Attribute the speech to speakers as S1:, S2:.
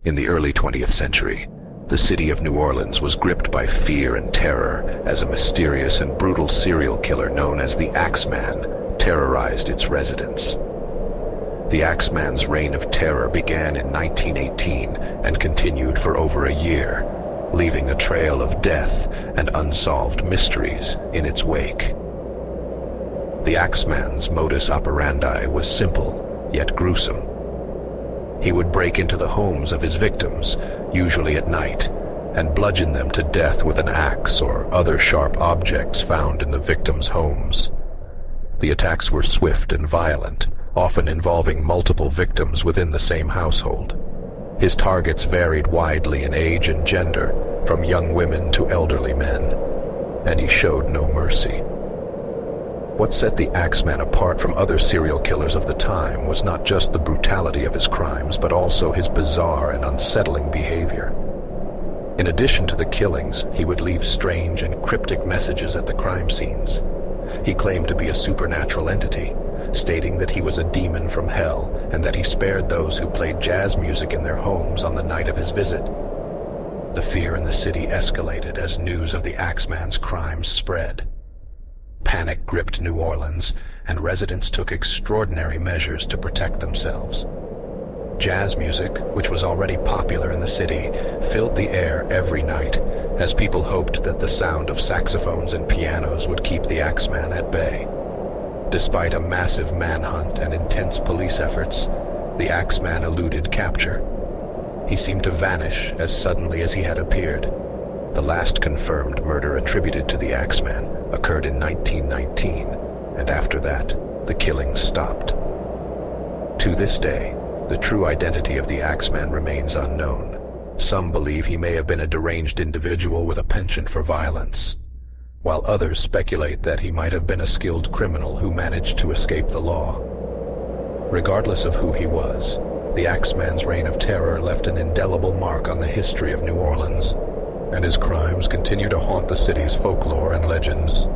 S1: In the early 20th century, the city of New Orleans was gripped by fear and terror as a mysterious and brutal serial killer known as the Axeman terrorized its residents. The Axeman's reign of terror began in 1918 and continued for over a year, leaving a trail of death and unsolved mysteries in its wake. The Axeman's modus operandi was simple, yet gruesome. He would break into the homes of his victims, usually at night, and bludgeon them to death with an axe or other sharp objects found in the victims' homes. The attacks were swift and violent, often involving multiple victims within the same household. His targets varied widely in age and gender, from young women to elderly men, and he showed no mercy. What set the Axeman apart from other serial killers of the time was not just the brutality of his crimes, but also his bizarre and unsettling behavior. In addition to the killings, he would leave strange and cryptic messages at the crime scenes. He claimed to be a supernatural entity, stating that he was a demon from hell and that he spared those who played jazz music in their homes on the night of his visit. The fear in the city escalated as news of the Axeman's crimes spread. Panic gripped New Orleans, and residents took extraordinary measures to protect themselves. Jazz music, which was already popular in the city, filled the air every night, as people hoped that the sound of saxophones and pianos would keep the Axeman at bay. Despite a massive manhunt and intense police efforts, the Axeman eluded capture. He seemed to vanish as suddenly as he had appeared. The last confirmed murder attributed to the Axeman occurred in 1919, and after that, the killings stopped. To this day, the true identity of the Axeman remains unknown. Some believe he may have been a deranged individual with a penchant for violence, while others speculate that he might have been a skilled criminal who managed to escape the law. Regardless of who he was, the Axeman's reign of terror left an indelible mark on the history of New Orleans, and his crimes continue to haunt the city's folklore and legends.